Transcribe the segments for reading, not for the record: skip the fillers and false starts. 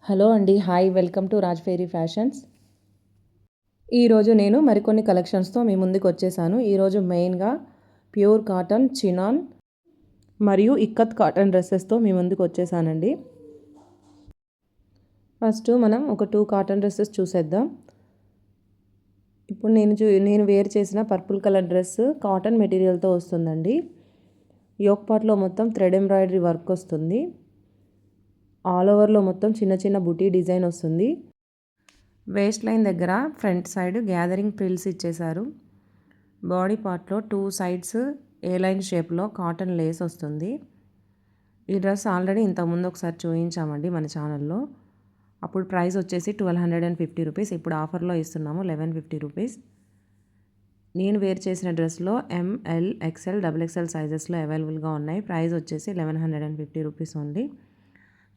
Hello అండి. Hi. Welcome to Raj fairy fashions. ఈరోజు నేను మరికొన్ని కలెక్షన్స్‌తో మీ ముందుకొచ్చేసాను. ఈరోజు మెయిన్‌గా ప్యూర్ కాటన్, చినాన్ మరియు ఇక్కత్ కాటన్ డ్రెసెస్‌తో మీ ముందుకొచ్చేసానండి. ఫస్ట్ మనం ఒక 2 కాటన్ డ్రెసెస్ చూసేద్దాం. ఇప్పుడు నేను వేర్ చేసిన పర్పుల్ కలర్ డ్రెస్ కాటన్ మెటీరియల్‌తో వస్తుందండి. యోక్ పార్ట్‌లో మొత్తం థ్రెడ్ ఎంబ్రాయిడరీ వర్క్ వస్తుంది. ఆల్ ఓవర్‌లో మొత్తం చిన్న చిన్న బుటీ డిజైన్ వస్తుంది. వేస్ట్ లైన్ దగ్గర ఫ్రంట్ సైడ్ గ్యాదరింగ్ ప్రిల్స్ ఇచ్చేశారు. బాడీ పార్ట్లో 2 సైడ్స్ ఏ లైన్ షేప్లో కాటన్ లేస్ వస్తుంది. ఈ డ్రెస్ ఆల్రెడీ ఇంతకుముందు ఒకసారి చూపించామండి మన ఛానల్లో. అప్పుడు ప్రైస్ వచ్చేసి 1250 రూపీస్. ఇప్పుడు ఆఫర్లో ఇస్తున్నాము 1150 రూపీస్. నేను వేర్ చేసిన డ్రెస్లో ఎంఎల్, ఎక్స్ఎల్, XXL సైజెస్లో అవైలబుల్గా ఉన్నాయి. ప్రైస్ వచ్చేసి 1150 రూపీస్ ఓన్లీ.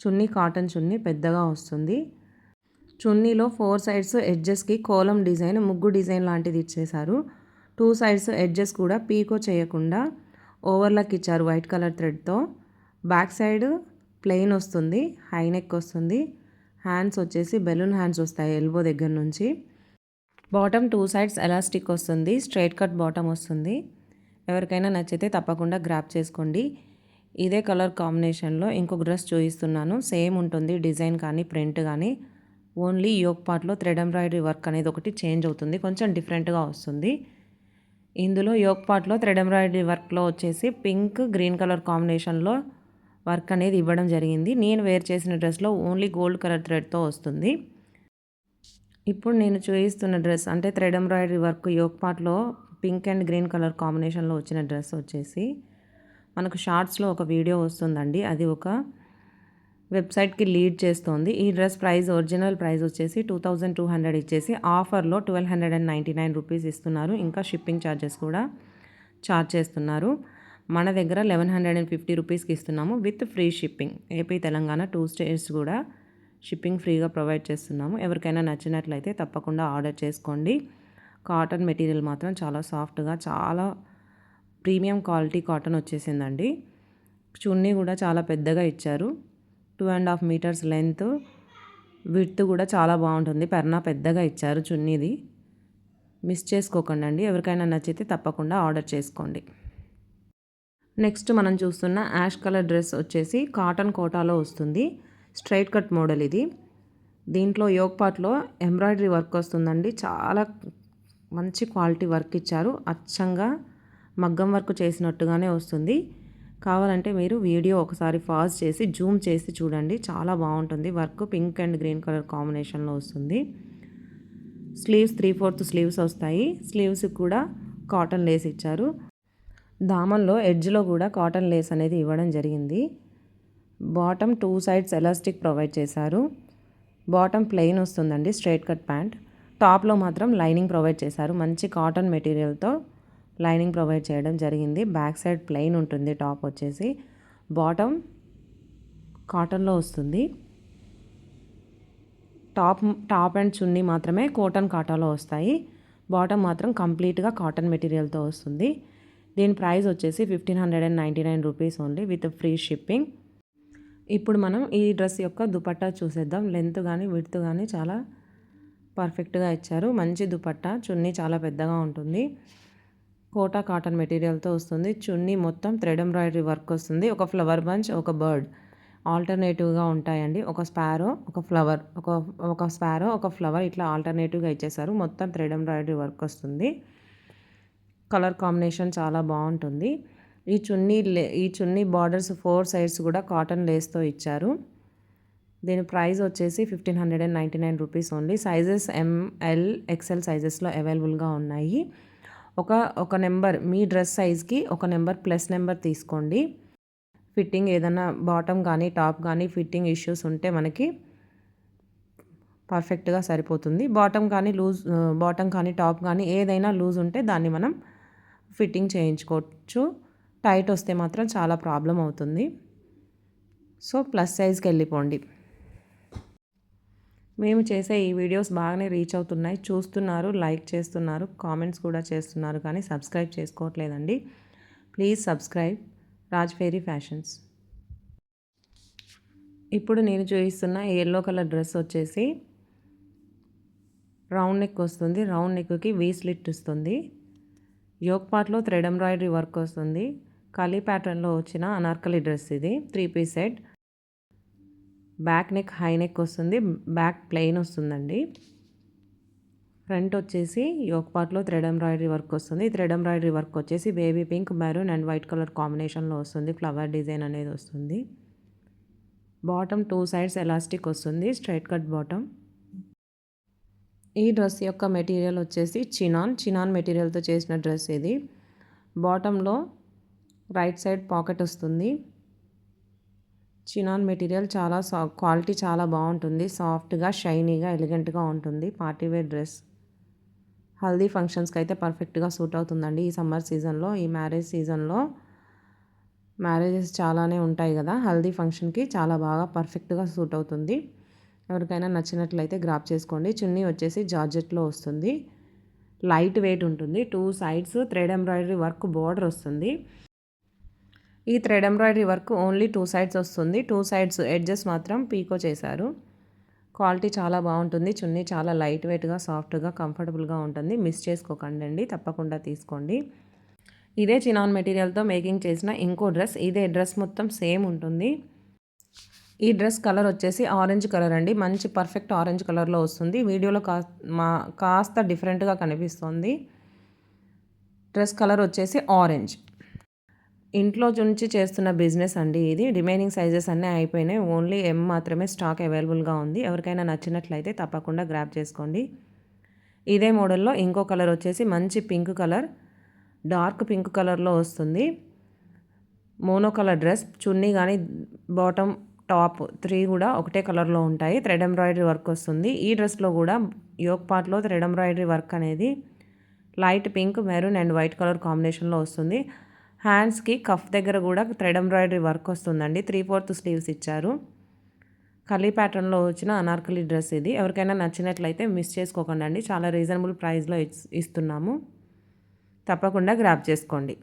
చున్నీ కాటన్ చున్నీ పెద్దగా వస్తుంది. చున్నీలో 4 సైడ్స్ ఎడ్జెస్కి కోలం డిజైన్, ముగ్గు డిజైన్ లాంటిది ఇచ్చేశారు. 2 సైడ్స్ ఎడ్జెస్ కూడా పీకో చేయకుండా ఓవర్లాక్ ఇచ్చారు వైట్ కలర్ థ్రెడ్తో. బ్యాక్ సైడ్ ప్లెయిన్ వస్తుంది, హై నెక్ వస్తుంది. హ్యాండ్స్ వచ్చేసి బెలూన్ హ్యాండ్స్ వస్తాయి ఎల్బో దగ్గర నుంచి. బాటమ్ 2 సైడ్స్ ఎలాస్టిక్ వస్తుంది, స్ట్రైట్ కట్ బాటమ్ వస్తుంది. ఎవరికైనా నచ్చితే తప్పకుండా గ్రాప్ చేసుకోండి. ఇదే కలర్ కాంబినేషన్లో ఇంకొక డ్రెస్ చూపిస్తున్నాను. సేమ్ ఉంటుంది డిజైన్ కానీ ప్రింట్ కానీ. ఓన్లీ యోక్ పార్ట్లో థ్రెడ్ ఎంబ్రాయిడరీ వర్క్ అనేది ఒకటి చేంజ్ అవుతుంది, కొంచెం డిఫరెంట్గా వస్తుంది. ఇందులో యోక్ పార్ట్లో థ్రెడ్ ఎంబ్రాయిడరీ వర్క్లో వచ్చేసి పింక్ గ్రీన్ కలర్ కాంబినేషన్లో వర్క్ అనేది ఇవ్వడం జరిగింది. నేను వేర్ చేసిన డ్రెస్లో ఓన్లీ గోల్డ్ కలర్ థ్రెడ్తో వస్తుంది. ఇప్పుడు నేను చూపిస్తున్న డ్రెస్ అంటే థ్రెడ్ ఎంబ్రాయిడరీ వర్క్ యోక్ పార్ట్లో పింక్ అండ్ గ్రీన్ కలర్ కాంబినేషన్లో వచ్చిన డ్రెస్ వచ్చేసి మనకు షార్ట్స్లో ఒక వీడియో వస్తుందండి. అది ఒక వెబ్సైట్కి లీడ్ చేస్తోంది. ఈ డ్రెస్ ప్రైస్ ఒరిజినల్ ప్రైస్ వచ్చేసి 2200 ఇచ్చేసి ఆఫర్లో 1299 రూపీస్ ఇస్తున్నారు. ఇంకా షిప్పింగ్ ఛార్జెస్ కూడా ఛార్జ్ చేస్తున్నారు. మన దగ్గర 1150 రూపీస్కి ఇస్తున్నాము with free shipping. AP, Telangana 2 states కూడా షిప్పింగ్ ఫ్రీగా ప్రొవైడ్ చేస్తున్నాము. ఎవరికైనా నచ్చినట్లయితే తప్పకుండా ఆర్డర్ చేసుకోండి. కాటన్ మెటీరియల్ మాత్రం చాలా సాఫ్ట్గా, చాలా ప్రీమియం క్వాలిటీ కాటన్ వచ్చేసిందండి. చున్నీ కూడా చాలా పెద్దగా ఇచ్చారు. 2.5 మీటర్స్ లెంత్, విడ్త్ కూడా చాలా బాగుంటుంది. పెర్నా పెద్దగా ఇచ్చారు చున్నీది. మిస్ చేసుకోకండి అండి. ఎవరికైనా నచ్చితే తప్పకుండా ఆర్డర్ చేసుకోండి. నెక్స్ట్ మనం చూస్తున్న యాష్ కలర్ డ్రెస్ వచ్చేసి కాటన్ కోటాలో వస్తుంది. స్ట్రైట్ కట్ మోడల్ ఇది. దీంట్లో యోక్ పార్ట్లో ఎంబ్రాయిడరీ వర్క్ వస్తుందండి. చాలా మంచి క్వాలిటీ వర్క్ ఇచ్చారు. అచ్చంగా మగ్గం వర్క్ చేసినట్టుగానే వస్తుంది. కావాలంటే మీరు వీడియో ఒకసారి పాజ్ చేసి జూమ్ చేసి చూడండి, చాలా బాగుంటుంది. Work pink and green colour కాంబినేషన్లో వస్తుంది. స్లీవ్స్ 3/4 స్లీవ్స్ వస్తాయి. స్లీవ్స్ కూడా కాటన్ లేస్ ఇచ్చారు. దామన్లో ఎడ్జ్లో కూడా కాటన్ లేస్ అనేది ఇవ్వడం జరిగింది. బాటమ్ 2 సైడ్స్ ఎలాస్టిక్ ప్రొవైడ్ చేశారు. బాటమ్ ప్లెయిన్ వస్తుందండి, స్ట్రైట్ కట్ ప్యాంట్. టాప్లో మాత్రం లైనింగ్ ప్రొవైడ్ చేశారు. మంచి కాటన్ మెటీరియల్తో లైనింగ్ ప్రొవైడ్ చేయడం జరిగింది. బ్యాక్ సైడ్ ప్లెయిన్ ఉంటుంది. టాప్ వచ్చేసి బాటమ్ కాటన్లో వస్తుంది. టాప్ అండ్ చున్నీ మాత్రమే కాటన్లో వస్తాయి. బాటమ్ మాత్రం కంప్లీట్గా కాటన్ మెటీరియల్తో వస్తుంది. దీని ప్రైస్ వచ్చేసి 1599 rupees only with free shipping. ఇప్పుడు మనం ఈ డ్రెస్ యొక్క దుపట్టా చూసేద్దాం. లెంత్ కానీ విడ్త్ కానీ చాలా పర్ఫెక్ట్గా ఇచ్చారు. మంచి దుపట్టా. చున్నీ చాలా పెద్దగా ఉంటుంది. కోటా కాటన్ మెటీరియల్తో వస్తుంది. చున్నీ మొత్తం థ్రెడ్ ఎంబ్రాయిడరీ వర్క్ వస్తుంది. ఒక ఫ్లవర్ బంచ్, ఒక బర్డ్ ఆల్టర్నేటివ్గా ఉంటాయండి. ఒక స్పారో, ఒక ఫ్లవర్, ఒక స్పారో, ఒక ఫ్లవర్ ఇట్లా ఆల్టర్నేటివ్గా ఇచ్చేసారు. మొత్తం థ్రెడ్ ఎంబ్రాయిడరీ వర్క్ వస్తుంది. కలర్ కాంబినేషన్ చాలా బాగుంటుంది. ఈ చున్నీ బార్డర్స్ 4 సైడ్స్ కూడా కాటన్ లేస్తో ఇచ్చారు. దీని ప్రైస్ వచ్చేసి 1599 rupees only. Sizes ML, XL సైజెస్లో అవైలబుల్గా ఉన్నాయి. ఒక నెంబర్ మీ డ్రెస్ సైజ్కి ఒక నెంబర్ ప్లస్ నెంబర్ తీసుకోండి. ఫిట్టింగ్ ఏదైనా బాటమ్ కానీ టాప్ కానీ ఫిట్టింగ్ ఇష్యూస్ ఉంటే మనకి పర్ఫెక్ట్గా సరిపోతుంది. బాటమ్ కానీ టాప్ కానీ ఏదైనా లూజ్ ఉంటే దాన్ని మనం ఫిట్టింగ్ చేయించుకోవచ్చు. టైట్ వస్తే మాత్రం చాలా ప్రాబ్లం అవుతుంది. సో ప్లస్ సైజ్కి వెళ్ళిపోండి. మేము చేసే ఈ వీడియోస్ బాగానే రీచ్ అవుతున్నాయి. చూస్తున్నారు, లైక్ చేస్తున్నారు, కామెంట్స్ కూడా చేస్తున్నారు, కానీ సబ్స్క్రైబ్ చేసుకోవట్లేదండి. Please subscribe Raj fairy fashions. ఇప్పుడు నేను చూపిస్తున్న ఎల్లో కలర్ డ్రెస్ వచ్చేసి రౌండ్ నెక్ వస్తుంది. రౌండ్ నెక్కి వీ స్లిట్ వస్తుంది. యోక్ పార్ట్లో థ్రెడ్ ఎంబ్రాయిడరీ వర్క్ వస్తుంది. కలీ ప్యాటర్న్లో వచ్చిన అనార్కలి డ్రెస్ ఇది 3 piece set. Back neck high neck వస్తుంది. బ్యాక్ ప్లెయిన్ వస్తుందండి. ఫ్రంట్ వచ్చేసి యోక్ పార్ట్లో థ్రెడ్ ఎంబ్రాయిడరీ వర్క్ వస్తుంది. థ్రెడ్ ఎంబ్రాయిడరీ వర్క్ వచ్చేసి baby pink, maroon and white colour కాంబినేషన్లో వస్తుంది. ఫ్లవర్ డిజైన్ అనేది వస్తుంది. బాటమ్ 2 సైడ్స్ ఎలాస్టిక్ వస్తుంది. Straight cut bottom. ఈ డ్రెస్ యొక్క మెటీరియల్ వచ్చేసి చినాన్ మెటీరియల్తో చేసిన డ్రెస్ ఇది. బాటంలో రైట్ సైడ్ పాకెట్ వస్తుంది. చినాన్ మెటీరియల్ చాలా క్వాలిటీ చాలా బాగుంటుంది. సాఫ్ట్గా, షైనీగా, ఎలిగెంట్గా ఉంటుంది. Party wear dress. హల్దీ ఫంక్షన్స్కి అయితే పర్ఫెక్ట్గా సూట్ అవుతుందండి. ఈ సమ్మర్ సీజన్లో, ఈ మ్యారేజ్ సీజన్లో మ్యారేజెస్ చాలానే ఉంటాయి కదా, హల్దీ ఫంక్షన్కి చాలా బాగా పర్ఫెక్ట్గా సూట్ అవుతుంది. ఎవరికైనా నచ్చినట్లయితే గ్రాప్ చేసుకోండి. చున్నీ వచ్చేసి జార్జెట్లో వస్తుంది. లైట్ వెయిట్ ఉంటుంది. 2 sides thread embroidery work border వస్తుంది. ఈ thread embroidery work only 2 sides వస్తుంది. 2 సైడ్స్ ఎడ్జెస్ మాత్రం పీకో చేశారు. క్వాలిటీ చాలా బాగుంటుంది. చున్నీ చాలా లైట్ వెయిట్గా, సాఫ్ట్గా, కంఫర్టబుల్గా ఉంటుంది. మిస్ చేసుకోకండి అండి, తప్పకుండా తీసుకోండి. ఇదే చినాన్ మెటీరియల్తో మేకింగ్ చేసిన ఇంకో డ్రెస్. ఇదే డ్రెస్ మొత్తం సేమ్ ఉంటుంది. ఈ డ్రెస్ కలర్ వచ్చేసి ఆరెంజ్ కలర్ అండి. మంచి పర్ఫెక్ట్ ఆరెంజ్ కలర్లో వస్తుంది. వీడియోలో కాస్త డిఫరెంట్గా కనిపిస్తుంది. డ్రెస్ కలర్ వచ్చేసి ఆరెంజ్. ఇంట్లో నుంచి చేస్తున్న బిజినెస్ అండి ఇది. రిమైనింగ్ సైజెస్ అన్నీ అయిపోయినాయి. ఓన్లీ ఎం మాత్రమే స్టాక్ అవైలబుల్గా ఉంది. ఎవరికైనా నచ్చినట్లయితే తప్పకుండా గ్రాప్ చేసుకోండి. ఇదే మోడల్లో ఇంకో కలర్ వచ్చేసి మంచి పింక్ కలర్, డార్క్ పింక్ కలర్లో వస్తుంది. Mono colour dress. చున్నీ కానీ బాటమ్, టాప్ 3 కూడా ఒకటే కలర్లో ఉంటాయి. థ్రెడ్ ఎంబ్రాయిడరీ వర్క్ వస్తుంది. ఈ డ్రెస్లో కూడా యోక్ పార్ట్లో థ్రెడ్ ఎంబ్రాయిడరీ వర్క్ అనేది light pink, maroon and white colour కాంబినేషన్లో వస్తుంది. హ్యాండ్స్కి కఫ్ దగ్గర కూడా థ్రెడ్ ఎంబ్రాయిడరీ వర్క్ వస్తుందండి. 3/4 స్లీవ్స్ ఇచ్చారు. కలీ ప్యాటర్న్లో వచ్చిన అనార్కలి డ్రెస్ ఇది. ఎవరికైనా నచ్చినట్లయితే మిస్ చేసుకోకండి అండి. చాలా రీజనబుల్ ప్రైస్లో ఇస్తున్నాము. తప్పకుండా గ్రాప్ చేసుకోండి.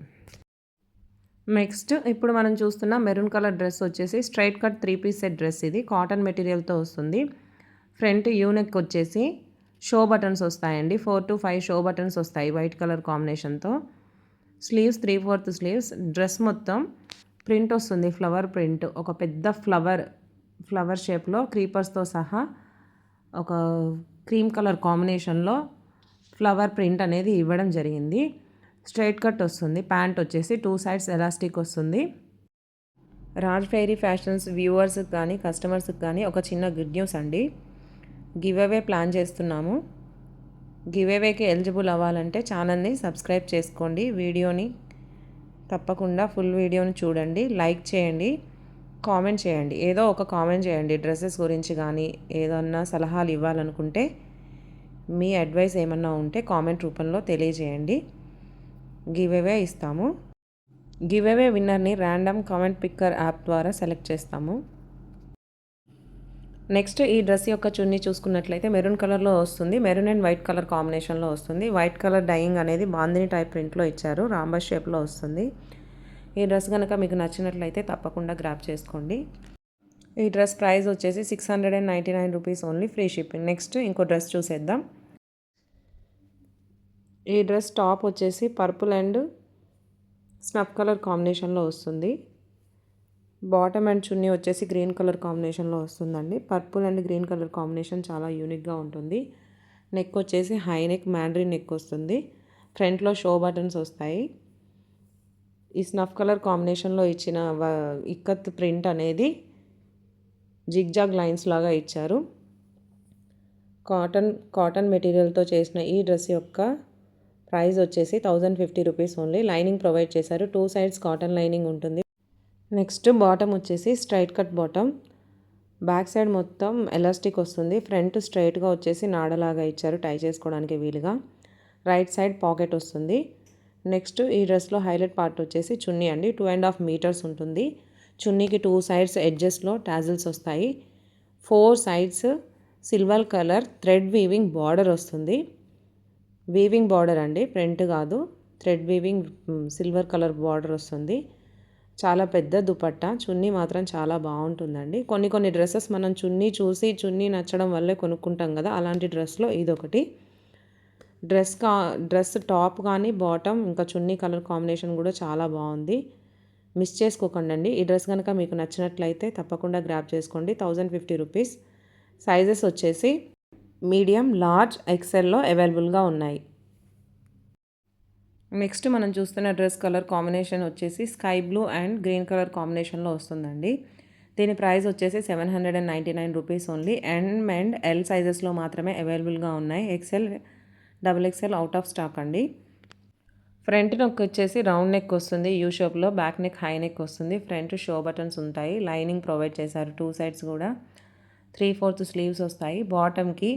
నెక్స్ట్ ఇప్పుడు మనం చూస్తున్న మెరూన్ కలర్ డ్రెస్ వచ్చేసి straight cut 3 piece set dress ఇది. కాటన్ మెటీరియల్తో వస్తుంది. ఫ్రంట్ యూ నెక్ వచ్చేసి షో బటన్స్ వస్తాయండి. 4 to 5 షో బటన్స్ వస్తాయి వైట్ కలర్ కాంబినేషన్తో. Sleeves 3/4 sleeves. డ్రెస్ మొత్తం ప్రింట్ వస్తుంది. Flower print. ఒక పెద్ద ఫ్లవర్ షేప్లో క్రీపర్స్తో సహా ఒక క్రీమ్ కలర్ కాంబినేషన్లో ఫ్లవర్ ప్రింట్ అనేది ఇవ్వడం జరిగింది. స్ట్రైట్ కట్ వస్తుంది. ప్యాంట్ వచ్చేసి 2 సైడ్స్ ఎలాస్టిక్ వస్తుంది. రాజ్ ఫెయిరీ ఫ్యాషన్స్ వ్యూవర్స్కి కానీ కస్టమర్స్కి కానీ ఒక చిన్న గుడ్ న్యూస్ అండి. గివ్ అవే ప్లాన్ చేస్తున్నాము. గివ్ అవేకి ఎలిజిబుల్ అవ్వాలంటే ఛానల్ని సబ్స్క్రైబ్ చేసుకోండి. వీడియోని తప్పకుండా ఫుల్ వీడియోని చూడండి. లైక్ చేయండి, కామెంట్ చేయండి. ఏదో ఒక కామెంట్ చేయండి. డ్రెస్సెస్ గురించి కానీ ఏదన్నా సలహాలు ఇవ్వాలనుకుంటే, మీ అడ్వైస్ ఏమన్నా ఉంటే కామెంట్ రూపంలో తెలియజేయండి. గివ్ అవే ఇస్తాము. గివ్ అవే విన్నర్ని ర్యాండమ్ కామెంట్ పిక్కర్ యాప్ ద్వారా సెలెక్ట్ చేస్తాము. నెక్స్ట్ ఈ డ్రెస్ యొక్క చున్నీ చూసుకున్నట్లయితే మెరూన్ కలర్లో వస్తుంది. మెరూన్ అండ్ వైట్ కలర్ కాంబినేషన్లో వస్తుంది. వైట్ కలర్ డైయింగ్ అనేది బాందిని టైప్ ప్రింట్లో ఇచ్చారు. రాంబస్ షేప్లో వస్తుంది. ఈ డ్రెస్ కనుక మీకు నచ్చినట్లయితే తప్పకుండా గ్రాప్ చేసుకోండి. ఈ డ్రెస్ ప్రైస్ వచ్చేసి 699 rupees only, free shipping. Next ఇంకో డ్రెస్ చూసేద్దాం. ఈ డ్రెస్ టాప్ వచ్చేసి పర్పుల్ అండ్ స్నఫ్ కలర్ కాంబినేషన్లో వస్తుంది. బాటమ్ అండ్ చున్నీ వచ్చేసి గ్రీన్ కలర్ కాంబినేషన్లో వస్తుందండి. Purple and green colour combination చాలా యూనిక్గా ఉంటుంది. నెక్ వచ్చేసి హై నెక్, మ్యాండ్రిన్ నెక్ వస్తుంది. ఫ్రంట్లో షో బటన్స్ వస్తాయి. ఈ స్నఫ్ కలర్ కాంబినేషన్లో ఇచ్చిన ఇక్కత్ ప్రింట్ అనేది జిగ్జాగ్ లైన్స్ లాగా ఇచ్చారు. కాటన్ మెటీరియల్తో చేసిన ఈ డ్రెస్ యొక్క ప్రైస్ వచ్చేసి 1050 రూపీస్ ఓన్లీ. లైనింగ్ ప్రొవైడ్ చేశారు. 2 సైడ్స్ కాటన్ లైనింగ్ ఉంటుంది. నెక్స్ట్ బాటమ్ వచ్చేసి straight cut bottom. Back side మొత్తం ఎలాస్టిక్ వస్తుంది. ఫ్రంట్ స్ట్రైట్గా వచ్చేసి నాడలాగా ఇచ్చారు టై చేసుకోవడానికి వీలుగా. రైట్ సైడ్ పాకెట్ వస్తుంది. నెక్స్ట్ ఈ డ్రెస్లో హైలైట్ పార్ట్ వచ్చేసి చున్నీ అండి. 2.5 మీటర్స్ ఉంటుంది. చున్నీకి 2 సైడ్స్ ఎడ్జెస్లో టాజిల్స్ వస్తాయి. 4 sides silver colour thread weaving border వస్తుంది. వీవింగ్ బార్డర్ అండి, ప్రింట్ కాదు. Thread weaving silver colour border వస్తుంది. చాలా పెద్ద దుపట్టా. చున్నీ మాత్రం చాలా బాగుంటుందండి. కొన్ని డ్రెస్సెస్ మనం చున్నీ చూసి చున్నీ నచ్చడం వల్లే కొనుక్కుంటాం కదా, అలాంటి డ్రెస్లో ఇదొకటి. డ్రెస్ టాప్ కానీ బాటమ్ ఇంకా చున్నీ కలర్ కాంబినేషన్ కూడా చాలా బాగుంది. మిస్ చేసుకోకండి. ఈ డ్రెస్ కనుక మీకు నచ్చినట్లయితే తప్పకుండా గ్రాబ్ చేసుకోండి. 1050 రూపీస్. సైజెస్ వచ్చేసి మీడియం, లార్జ్, ఎక్సెల్లో అవైలబుల్గా ఉన్నాయి. నెక్స్ట్ మనం చూస్తున్న డ్రెస్ కలర్ కాంబినేషన్ వచ్చేసి sky blue and green colour కాంబినేషన్లో వస్తుందండి. దీని ప్రైస్ వచ్చేసి 799 rupees only. M and L సైజెస్లో మాత్రమే అవైలబుల్గా ఉన్నాయి. XL, XXL out of stock అండి. ఫ్రంట్ నెక్ వచ్చేసి రౌండ్ నెక్ వస్తుంది యూ షేప్లో, బ్యాక్ నెక్ హై నెక్ వస్తుంది. ఫ్రంట్ షో బటన్స్ ఉంటాయి. లైనింగ్ ప్రొవైడ్ చేశారు 2 సైడ్స్ కూడా. 3/4 స్లీవ్స్ వస్తాయి. బాటమ్కి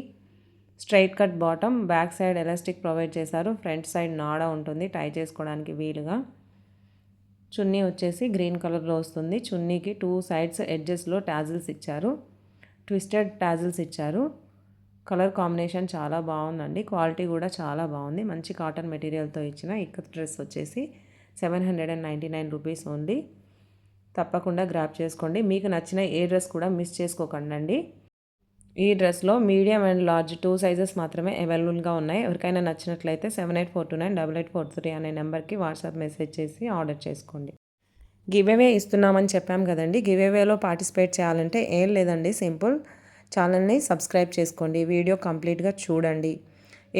straight cut bottom, back side elastic provide చేశారు. ఫ్రంట్ సైడ్ నాడా ఉంటుంది టై చేసుకోవడానికి వీలుగా. చున్నీ వచ్చేసి గ్రీన్ కలర్లో వస్తుంది. చున్నీకి 2 సైడ్స్ ఎడ్జెస్లో టాజిల్స్ ఇచ్చారు. ట్విస్టెడ్ టాజిల్స్ ఇచ్చారు. కలర్ కాంబినేషన్ చాలా బాగుందండి. క్వాలిటీ కూడా చాలా బాగుంది. మంచి కాటన్ మెటీరియల్తో ఇచ్చిన ఇక్కత్ డ్రెస్ వచ్చేసి 799 రూపీస్ ఓన్లీ. తప్పకుండా గ్రాప్ చేసుకోండి. మీకు నచ్చిన ఏ డ్రెస్ కూడా మిస్ చేసుకోకండి. ఈ డ్రెస్లో మీడియం అండ్ లార్జ్ 2 సైజెస్ మాత్రమే అవైలబుల్గా ఉన్నాయి. ఎవరికైనా నచ్చినట్లయితే 7842988443 అనే నెంబర్కి వాట్సాప్ మెసేజ్ చేసి ఆర్డర్ చేసుకోండి. గివ్ అవే ఇస్తున్నామని చెప్పాం కదండి. గివ్ అవేలో పార్టిసిపేట్ చేయాలంటే ఏం లేదండి, సింపుల్. ఛానల్ని సబ్స్క్రైబ్ చేసుకోండి. వీడియో కంప్లీట్గా చూడండి.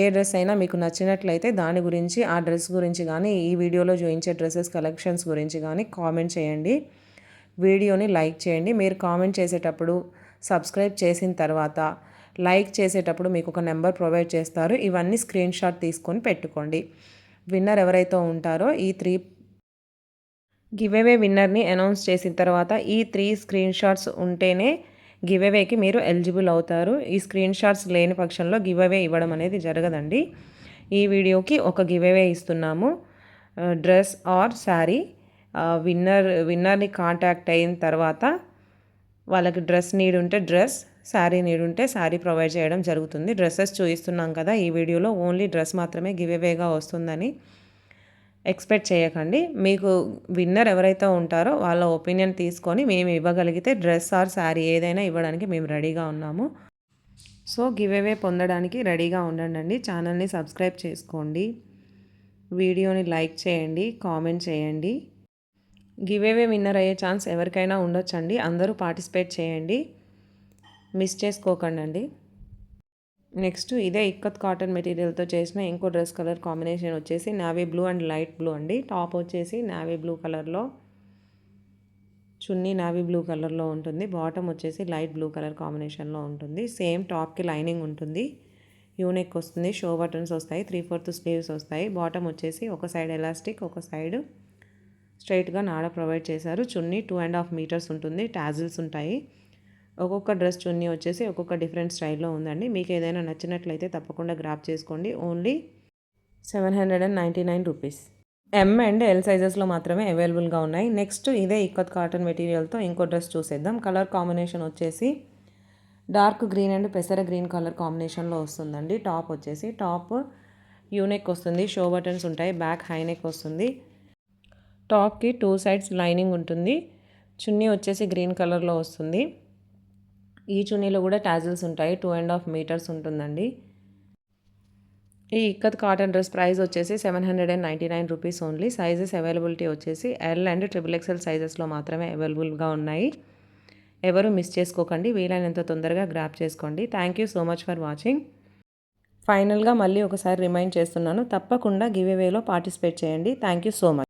ఏ డ్రెస్ అయినా మీకు నచ్చినట్లయితే దాని గురించి, ఆ డ్రెస్ గురించి కానీ, ఈ వీడియోలో చూపించే డ్రెస్సెస్ కలెక్షన్స్ గురించి కానీ కామెంట్ చేయండి. వీడియోని లైక్ చేయండి. మీరు కామెంట్ చేసేటప్పుడు, సబ్స్క్రైబ్ చేసిన తర్వాత లైక్ చేసేటప్పుడు మీకు ఒక నెంబర్ ప్రొవైడ్ చేస్తారు. ఇవన్నీ స్క్రీన్ షాట్ తీసుకొని పెట్టుకోండి. విన్నర్ ఎవరైతే ఉంటారో ఈ 3 గివ్ అవే విన్నర్ని అనౌన్స్ చేసిన తర్వాత ఈ 3 స్క్రీన్ షాట్స్ ఉంటేనే గివ్ అవేకి మీరు ఎలిజిబుల్ అవుతారు. ఈ స్క్రీన్ షాట్స్ లేని పక్షంలో గివ్ అవే ఇవ్వడం అనేది జరగదండి. ఈ వీడియోకి ఒక గివ్ అవే ఇస్తున్నాము, డ్రెస్ ఆర్ శారీ. విన్నర్ని కాంటాక్ట్ అయిన తర్వాత వాళ్ళకి డ్రెస్ నీడ్ ఉంటే డ్రెస్, శారీ నీడ్ ఉంటే శారీ ప్రొవైడ్ చేయడం జరుగుతుంది. డ్రెస్సెస్ చూపిస్తున్నాం కదా ఈ వీడియోలో, ఓన్లీ డ్రెస్ మాత్రమే గివ్ అవేగా వస్తుందని ఎక్స్పెక్ట్ చేయకండి. మీకు విన్నర్ ఎవరైతే ఉంటారో వాళ్ళ ఒపీనియన్ తీసుకొని మేము ఇవ్వగలిగితే డ్రెస్ ఆర్ శారీ ఏదైనా ఇవ్వడానికి మేము రెడీగా ఉన్నాము. సో గివ్ అవే పొందడానికి రెడీగా ఉండండి. ఛానల్ని సబ్స్క్రైబ్ చేసుకోండి. వీడియోని లైక్ చేయండి, కామెంట్ చేయండి. గివ్ అవే విన్నర్ అయ్యే ఛాన్స్ ఎవరికైనా ఉండొచ్చండి. అందరూ పార్టిసిపేట్ చేయండి, మిస్ చేసుకోకండి. నెక్స్ట్ ఇదే ఇక్కత్ కాటన్ మెటీరియల్తో చేసిన ఇంకో డ్రెస్ కలర్ కాంబినేషన్ వచ్చేసి navy blue and light blue అండి. టాప్ వచ్చేసి నావీ బ్లూ కలర్లో, చున్నీ నావీ బ్లూ కలర్లో ఉంటుంది. బాటమ్ వచ్చేసి లైట్ బ్లూ కలర్ కాంబినేషన్లో ఉంటుంది. సేమ్ టాప్కి లైనింగ్ ఉంటుంది. యూనెక్ వస్తుంది. షో బటన్స్ వస్తాయి. 3/4 స్లీవ్స్ వస్తాయి. బాటమ్ వచ్చేసి ఒక సైడ్ ఎలాస్టిక్, ఒక సైడ్ స్ట్రైట్గా నాడ ప్రొవైడ్ చేశారు. చున్నీ 2.5 మీటర్స్ ఉంటుంది. టాజిల్స్ ఉంటాయి. ఒక్కొక్క డ్రెస్ చున్నీ వచ్చేసి ఒక్కొక్క డిఫరెంట్ స్టైల్లో ఉందండి. మీకు ఏదైనా నచ్చినట్లయితే తప్పకుండా గ్రాప్ చేసుకోండి. Only 799 rupees. M and L సైజెస్లో మాత్రమే అవైలబుల్గా ఉన్నాయి. నెక్స్ట్ ఇదే ఇక్కత్ కాటన్ మెటీరియల్తో ఇంకో డ్రెస్ చూసేద్దాం. కలర్ కాంబినేషన్ వచ్చేసి డార్క్ గ్రీన్ అండ్ పెసర గ్రీన్ కలర్ కాంబినేషన్లో వస్తుందండి. టాప్ వచ్చేసి టాప్ యూనెక్ వస్తుంది. షో బటన్స్ ఉంటాయి. బ్యాక్ హై నెక్ వస్తుంది. టాప్కి 2 సైడ్స్ లైనింగ్ ఉంటుంది. చున్నీ వచ్చేసి గ్రీన్ కలర్లో వస్తుంది. ఈ చున్నీలో కూడా టాజిల్స్ ఉంటాయి. 2.5 మీటర్స్ ఉంటుందండి. ఈ ఇక్కత్ కాటన్ డ్రెస్ ప్రైస్ వచ్చేసి 799 రూపీస్ ఓన్లీ. సైజెస్ అవైలబిలిటీ వచ్చేసి ఎల్ అండ్ XXL సైజెస్లో మాత్రమే అవైలబుల్గా ఉన్నాయి. ఎవరు మిస్ చేసుకోకండి. వీలైనంత తొందరగా గ్రాప్ చేసుకోండి. Thank you so much for watching. ఫైనల్గా మళ్ళీ ఒకసారి రిమైండ్ చేస్తున్నాను, తప్పకుండా గివ్ అవేలో పార్టిసిపేట్ చేయండి. Thank you so much.